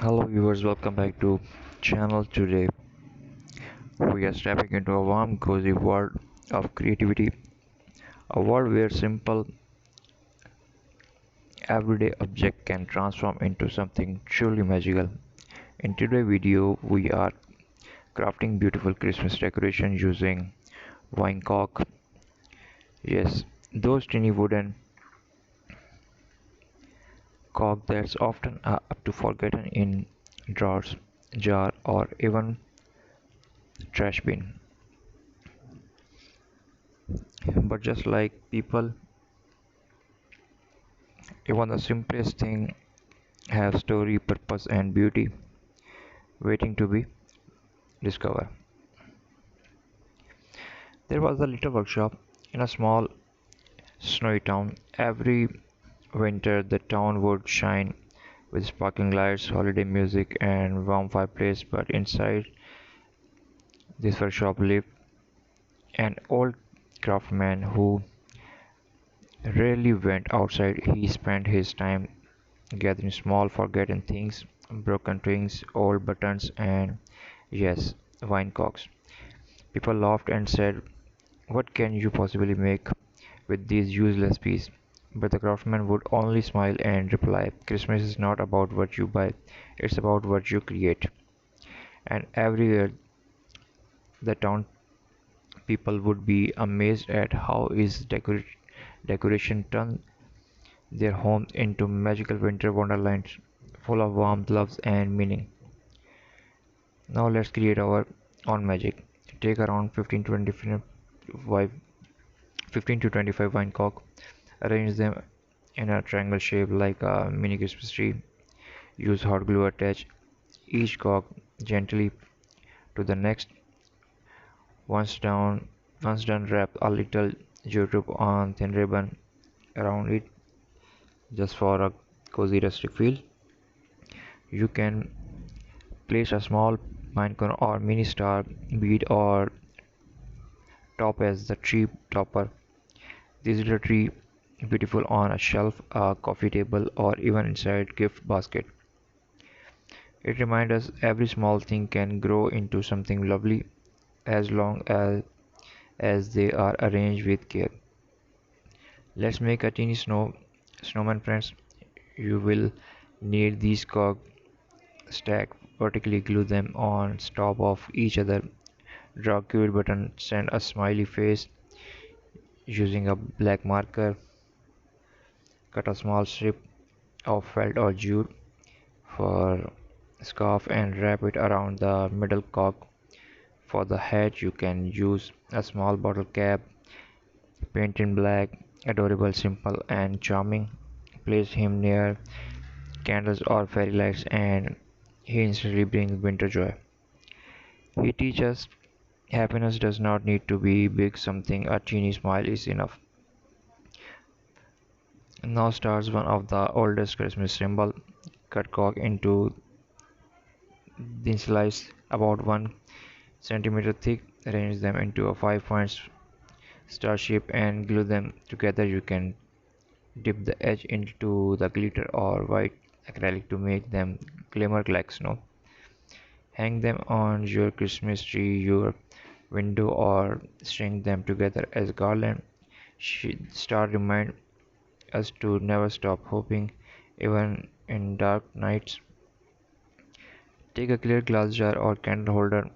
Hello viewers, welcome back to channel. Today we are stepping into a warm cozy world of creativity, a world where simple everyday object can transform into something truly magical. In today's video we are crafting beautiful Christmas decoration using wine cork. Yes, those tiny wooden cork that's often up to forgotten in drawers, jar or even trash bin. But just like people, even the simplest thing have story, purpose, and beauty waiting to be discovered. There was a little workshop in a small snowy town. Every winter, the town would shine with sparkling lights, holiday music, and warm fireplace. But inside this workshop lived an old craftsman who rarely went outside. He spent his time gathering small, forgotten things, broken rings, old buttons, and yes, wine corks. People laughed and said, "What can you possibly make with these useless pieces?" But the craftsman would only smile and reply, "Christmas is not about what you buy, it's about what you create." And every year, the town people would be amazed at how his decoration turned their homes into magical winter wonderlands full of warmth, love, and meaning. Now let's create our own magic. Take around 15 to 25 wine cork, arrange them in a triangle shape like a mini Christmas tree. Use hot glue, attach each cork gently to the next. Once done, wrap a little jute on thin ribbon around it just for a cozy rustic feel. You can place a small pinecone or mini star bead or top as the tree topper. This little tree beautiful on a shelf, a coffee table, or even inside gift basket. It reminds us every small thing can grow into something lovely as long as they are arranged with care. Let's make a teeny snowman, friends. You will need these cork stack vertically, glue them on top of each other, draw a cute button, send a smiley face using a black marker, cut a small strip of felt or jute for scarf and wrap it around the middle cork. For the hat, you can use a small bottle cap, paint in black, adorable, simple, and charming. Place him near candles or fairy lights, and he instantly brings winter joy. He teaches us happiness does not need to be big, something a teeny smile is enough. Now starts one of the oldest Christmas symbol. Cut cork into thin slices about 1 centimeter thick. Arrange them into a 5 points star shape and glue them together. You can dip the edge into the glitter or white acrylic to make them glimmer like snow. Hang them on your Christmas tree, your window, or string them together as garland. Star remind us to never stop hoping, even in dark nights. Take a clear glass jar or candle holder,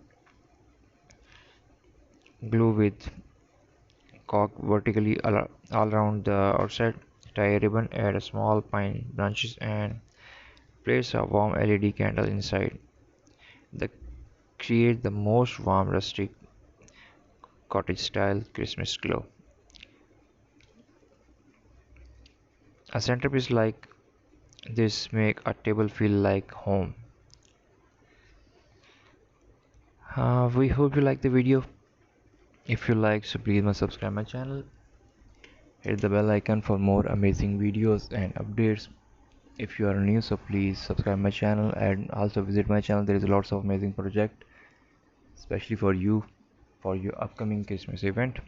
glue with cork vertically all around the outside. Tie a ribbon, add a small pine branches, and place a warm LED candle inside. The create the most warm rustic cottage style Christmas glow. A centerpiece like this make a table feel like home. We hope you like the video. If you like, so please must subscribe my channel. Hit the bell icon for more amazing videos and updates. If you are new, so please subscribe my channel and also visit my channel. There is lots of amazing project, especially for you, for your upcoming Christmas event.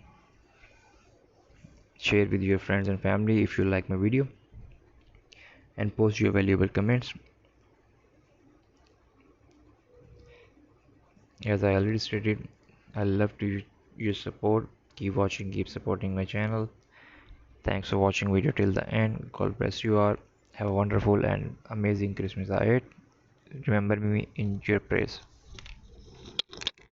Share with your friends and family if you like my video, and post your valuable comments. As I already stated, I love to your support. Keep watching, keep supporting my channel. Thanks for watching video till the end. God bless you all. Have a wonderful and amazing Christmas ahead. Remember me in your prayers.